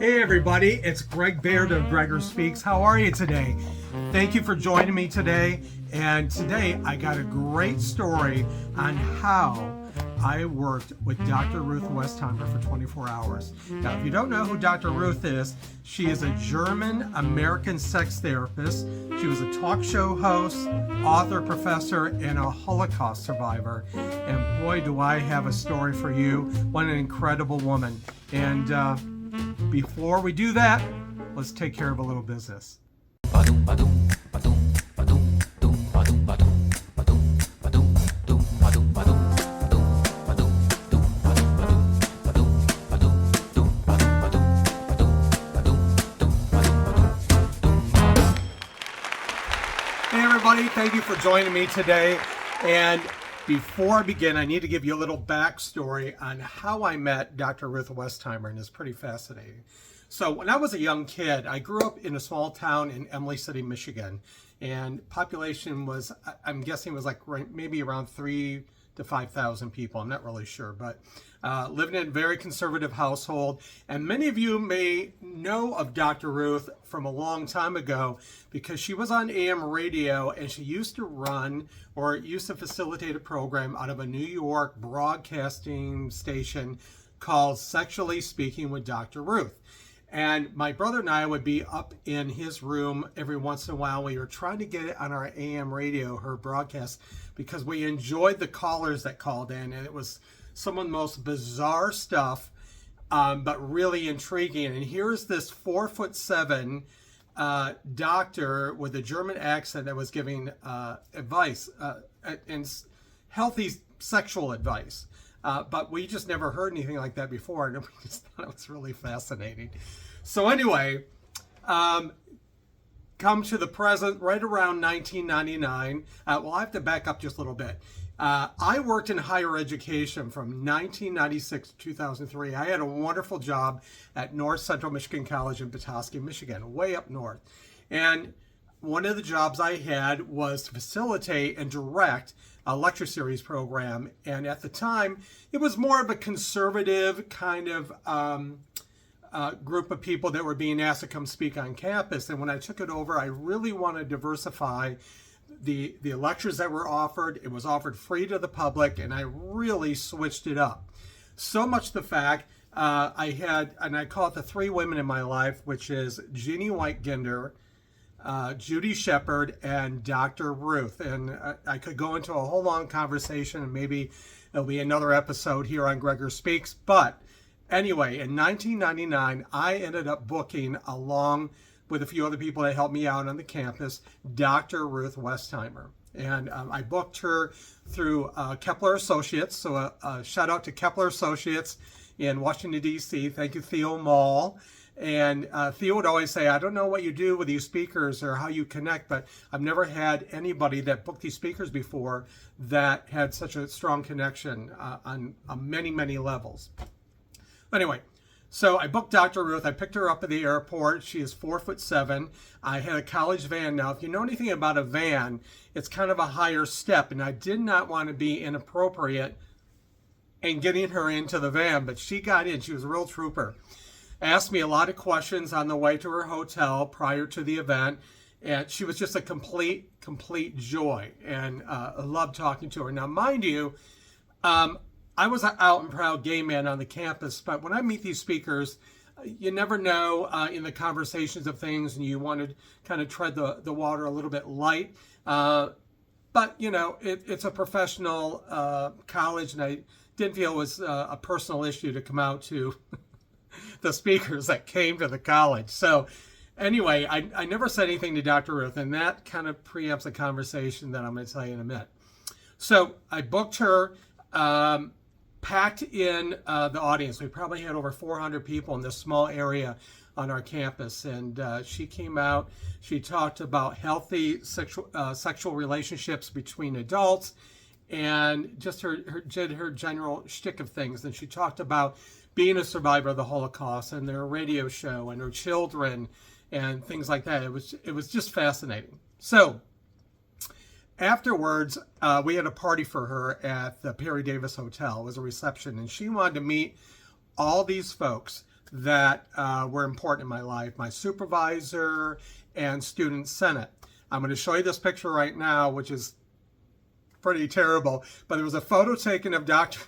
Hey everybody, it's Greg Baird of Gregor Speaks. How are you today? Thank you for joining me today. And today I got a great story on how I worked with Dr. Ruth Westheimer for 24 hours. Now, if you don't know who Dr. Ruth is, she is a German-American sex therapist. She was a talk show host, author, professor, and a Holocaust survivor. And boy, do I have a story for you. What an incredible woman. And before we do that, let's take care of a little business. Thank you for joining me today. And before I begin, I need to give you a little backstory on how I met Dr. Ruth Westheimer, and it's pretty fascinating. So when I was a young kid, I grew up in a small town in Emily City, Michigan, and population was, I'm guessing, was like maybe around 3,000 to 5,000 people. I'm not really sure, but living in a very conservative household. And many of you may know of Dr. Ruth from a long time ago because she was on AM radio and she used to run or used to facilitate a program out of a New York broadcasting station called Sexually Speaking with Dr. Ruth. And my brother and I would be up in his room every once in a while. We were trying to get it on our AM radio, her broadcast, because we enjoyed the callers that called in. And it was some of the most bizarre stuff, but really intriguing. And here's this 4'7" doctor with a German accent that was giving advice and healthy sexual advice. But we just never heard anything like that before, and we just thought it was really fascinating. So anyway, come to the present, right around 1999. Well, I have to back up just a little bit. I worked in higher education from 1996 to 2003. I had a wonderful job at North Central Michigan College in Petoskey, Michigan, way up north. And one of the jobs I had was to facilitate and direct a lecture series program. And at the time, it was more of a conservative kind of group of people that were being asked to come speak on campus. And when I took it over, I really wanted to diversify the lectures that were offered. It was offered free to the public, and I really switched it up. So much the fact I had, and I call it the three women in my life, which is Jeannie White-Ginder, Judy Shepard, and Dr. Ruth. And I could go into a whole long conversation, and maybe there'll be another episode here on Gregor Speaks. But anyway, in 1999, I ended up booking, along with a few other people that helped me out on the campus, Dr. Ruth Westheimer. And I booked her through Kepler Associates. So a shout out to Kepler Associates in Washington, D.C. Thank you, Theo Mall. And Theo would always say, I don't know what you do with these speakers or how you connect, but I've never had anybody that booked these speakers before that had such a strong connection on many, many levels. Anyway, so I booked Dr. Ruth. I picked her up at the airport. She is 4'7". I had a college van. Now, if you know anything about a van, it's kind of a higher step, and I did not want to be inappropriate in getting her into the van, but she got in. She was a real trooper. Asked me a lot of questions on the way to her hotel prior to the event, and she was just a complete joy, and I loved talking to her. Now, mind you, I was an out and proud gay man on the campus, but when I meet these speakers, you never know in the conversations of things, and you want to kind of tread the water a little bit light. But, you know, it's a professional college, and I didn't feel it was a personal issue to come out to the speakers that came to the college. So anyway, I never said anything to Dr. Ruth, and that kind of preempts a conversation that I'm going to tell you in a minute. So I booked her, packed in the audience. We probably had over 400 people in this small area on our campus, and she came out. She talked about healthy sexual relationships between adults, and just her general shtick of things. And she talked about being a survivor of the Holocaust and their radio show and her children and things like that. It was just fascinating. So afterwards, we had a party for her at the Perry Davis Hotel. It was a reception, and she wanted to meet all these folks. that were important in my life: my supervisor and student senate. I'm going to show you this picture right now, which is pretty terrible, but there was a photo taken of Dr.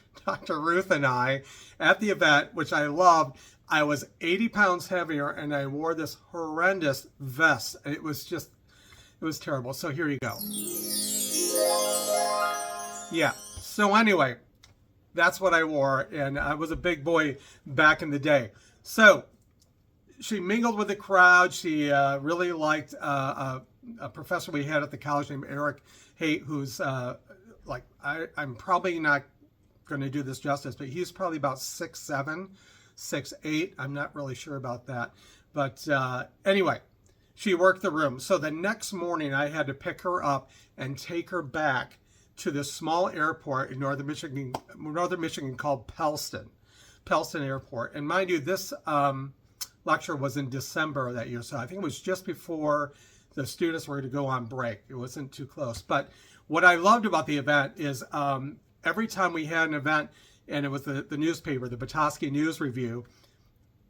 Ruth and I at the event, which I loved. I was 80 pounds heavier, and I wore this horrendous vest. It was terrible. So here you go. Yeah. So anyway, that's what I wore, and I was a big boy back in the day. So she mingled with the crowd. She really liked a professor we had at the college named Eric Haight, who's I'm probably not going to do this justice, but he's probably about 6'7", 6'8". I'm not really sure about that. But anyway, she worked the room. So the next morning I had to pick her up and take her back to this small airport in northern Michigan called Pellston Airport. And mind you, this lecture was in December of that year. So I think it was just before the students were to go on break. It wasn't too close. But what I loved about the event is every time we had an event, and it was the newspaper, the Petoskey News Review,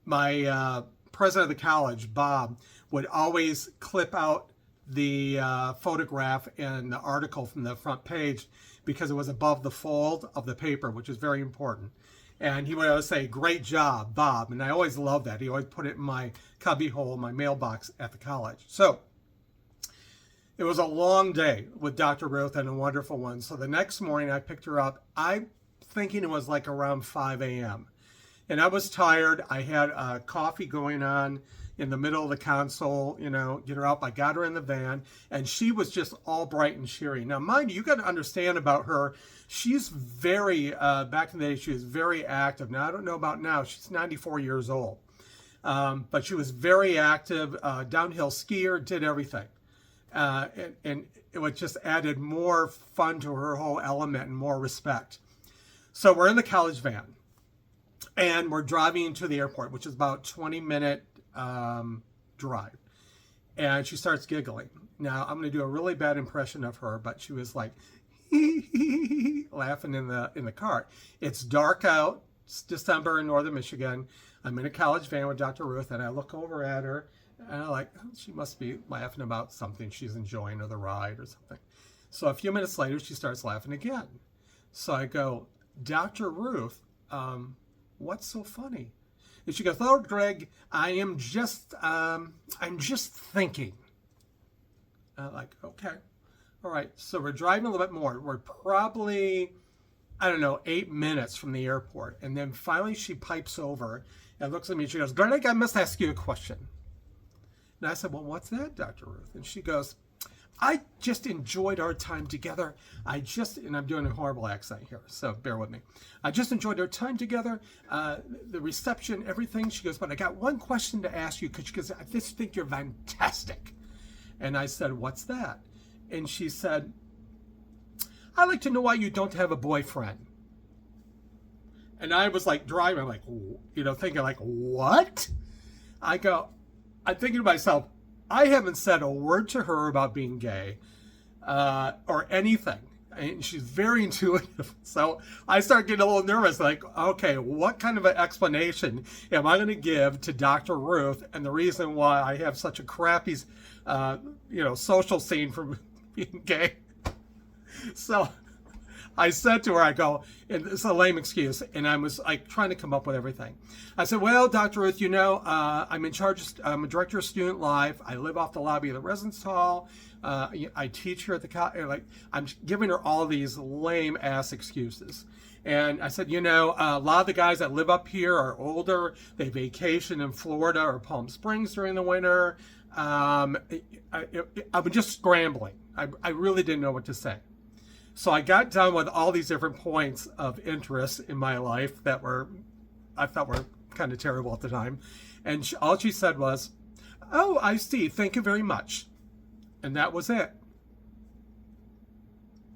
my president of the college, Bob, would always clip out the photograph and the article from the front page because it was above the fold of the paper, which is very important. And he would always say, "Great job, Bob." And I always loved that. He always put it in my cubby hole, my mailbox at the college. So it was a long day with Dr. Ruth, and a wonderful one. So the next morning I picked her up. I'm thinking it was like around 5 a.m. And I was tired. I had coffee going on in the middle of the console, get her up. I got her in the van, and she was just all bright and cheery. Now, mind you, got to understand about her. She's very, back in the day, she was very active. Now, I don't know about now. She's 94 years old. But she was very active, downhill skier, did everything. And it just added more fun to her whole element and more respect. So we're in the college van, and we're driving into the airport, which is about 20-minute drive. And she starts giggling. Now, I'm going to do a really bad impression of her, but she was like, laughing in the car. It's dark out. It's December in northern Michigan. I'm in a college van with Dr. Ruth, and I look over at her, and I'm like, oh, she must be laughing about something she's enjoying, or the ride or something. So a few minutes later, she starts laughing again. So I go, "Dr. Ruth, what's so funny?" And she goes, "Oh, Greg, I'm just thinking." I'm like, okay. All right. So we're driving a little bit more. We're probably, 8 minutes from the airport. And then finally she pipes over and looks at me and she goes, "Greg, I must ask you a question." And I said, "Well, what's that, Dr. Ruth?" And she goes, "I just enjoyed our time together. And I'm doing a horrible accent here, so bear with me. I just enjoyed our time together, the reception, everything." She goes, "But I got one question to ask you, because I just think you're fantastic." And I said, "What's that?" And she said, "I'd like to know why you don't have a boyfriend." And I was like driving, I'm like, thinking like, what? I'm thinking to myself, I haven't said a word to her about being gay or anything. And she's very intuitive. So I start getting a little nervous, like, okay, what kind of an explanation am I going to give to Dr. Ruth, and the reason why I have such a crappy, social scene from being gay? So I said to her, and it's a lame excuse, and I was like trying to come up with everything. I said, "Well, Dr. Ruth, I'm in charge, I'm a director of student life. I live off the lobby of the residence hall. I teach here at the college." I'm giving her all these lame ass excuses. And I said, a lot of the guys that live up here are older. They vacation in Florida or Palm Springs during the winter. I was just scrambling. I really didn't know what to say. So I got done with all these different points of interest in my life that I thought were kind of terrible at the time. And all she said was, "Oh, I see. Thank you very much." And that was it.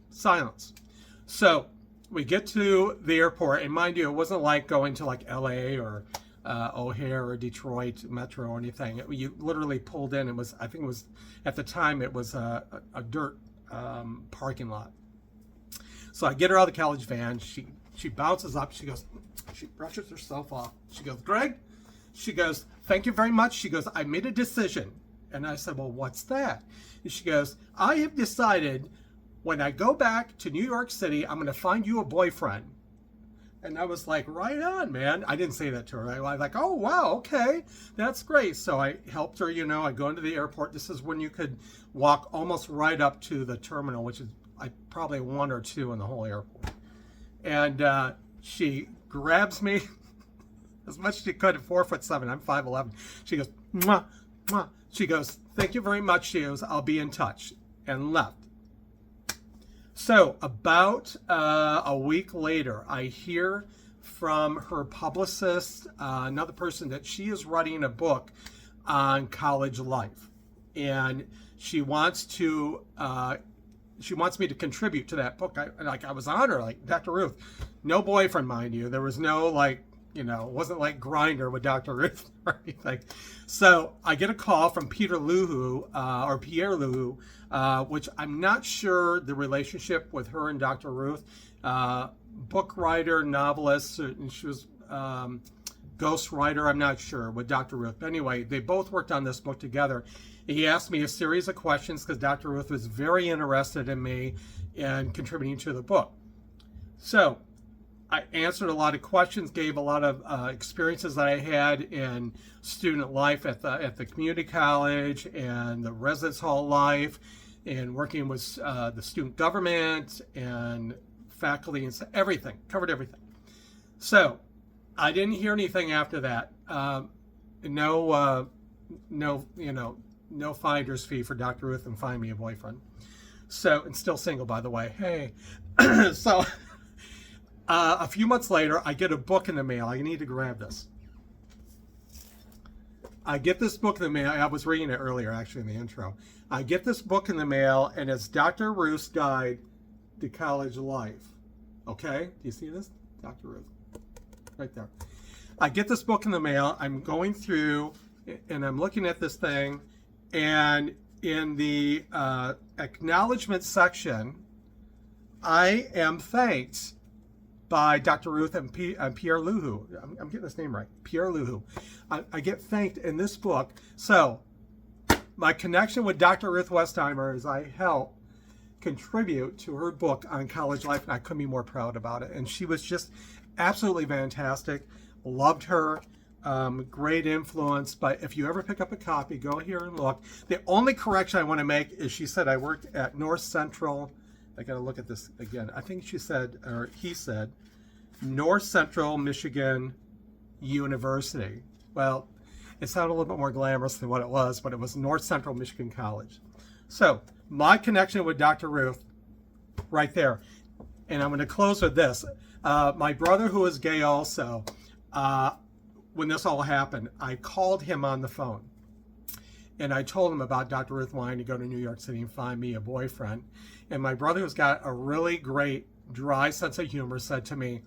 Silence. So we get to the airport, and mind you, it wasn't like going to like LA or O'Hare or Detroit Metro or anything. You literally pulled in. At the time, it was a dirt parking lot. So I get her out of the college van. She bounces up. She brushes herself off. She goes, "Greg, she goes, thank you very much. She goes, I made a decision. And I said, well, what's that? And she goes, I have decided when I go back to New York City, I'm going to find you a boyfriend. And I was like, right on, man. I didn't say that to her. I was like, oh, wow, okay, that's great. So I helped her, I go into the airport. This is when you could walk almost right up to the terminal, which is probably 1 or 2 in the whole airport. And she grabs me as much as she could at 4'7". I'm 5'11". She goes, mwah, mwah. She goes, thank you very much. She goes, I'll be in touch, and left. So about a week later, I hear from her publicist, another person, that she is writing a book on college life, and she wants me to contribute to that book. I was on her, like, Dr. Ruth, no boyfriend, mind you. There was no, like, it wasn't like Grindr with Dr. Ruth or anything. So I get a call from Pierre Luhu, which I'm not sure the relationship with her and Dr. Ruth. Book writer, novelist, and she was ghost writer, I'm not sure, with Dr. Ruth. But anyway, they both worked on this book together. He asked me a series of questions because Dr. Ruth was very interested in me and contributing to the book. So I answered a lot of questions, gave a lot of experiences that I had in student life at the community college and the residence hall life, and working with the student government and faculty and everything, covered everything. So I didn't hear anything after that. No finder's fee for Dr. Ruth and find me a boyfriend. So, and still single, by the way. Hey, so. A few months later, I get a book in the mail. I need to grab this. I get this book in the mail. I was reading it earlier, actually, in the intro. I get this book in the mail, and it's Dr. Ruth's Guide to College Life. Okay? Do you see this? Dr. Ruth. Right there. I get this book in the mail. I'm going through, and I'm looking at this thing, and in the acknowledgement section, I am thanked by Dr. Ruth and Pierre Luhu. I'm getting this name right. Pierre Luhu. I get thanked in this book. So my connection with Dr. Ruth Westheimer is I help contribute to her book on college life, and I couldn't be more proud about it. And she was just absolutely fantastic. Loved her. Great influence. But if you ever pick up a copy, go here and look. The only correction I want to make is she said I worked at North Central. I got to look at this again. I think she said, or he said, North Central Michigan University. Well, it sounded a little bit more glamorous than what it was, but it was North Central Michigan College. So my connection with Dr. Ruth, right there. And I'm going to close with this. My brother, who is gay also, when this all happened, I called him on the phone. And I told him about Dr. Ruth wanting to go to New York City and find me a boyfriend. And my brother, who's got a really great, dry sense of humor, said to me,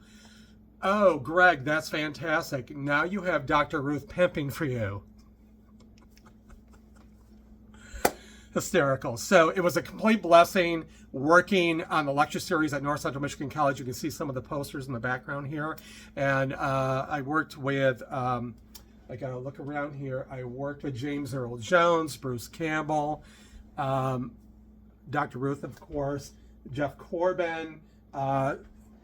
oh, Greg, that's fantastic. Now you have Dr. Ruth pimping for you. Hysterical. So it was a complete blessing working on the lecture series at North Central Michigan College. You can see some of the posters in the background here. And I worked with... I got to look around here. I worked with James Earl Jones, Bruce Campbell, Dr. Ruth, of course, Jeff Corbin, Ed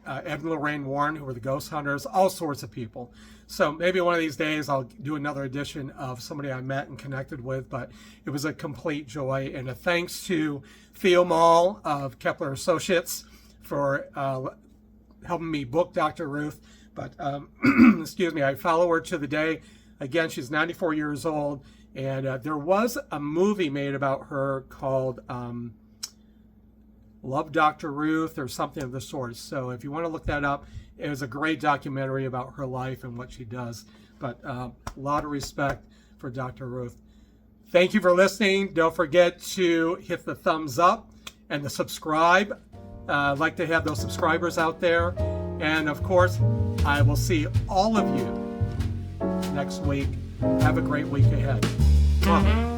and Lorraine Warren, who were the ghost hunters, all sorts of people. So maybe one of these days I'll do another edition of somebody I met and connected with, but it was a complete joy. And a thanks to Theo Mall of Kepler Associates for helping me book Dr. Ruth. But excuse me, I follow her to the day. Again, she's 94 years old, and there was a movie made about her called Love Dr. Ruth or something of the sort. So if you want to look that up, it was a great documentary about her life and what she does. But a lot of respect for Dr. Ruth. Thank you for listening. Don't forget to hit the thumbs up and the subscribe. I'd like to have those subscribers out there. And of course, I will see all of you next week. Have a great week ahead. Mwah.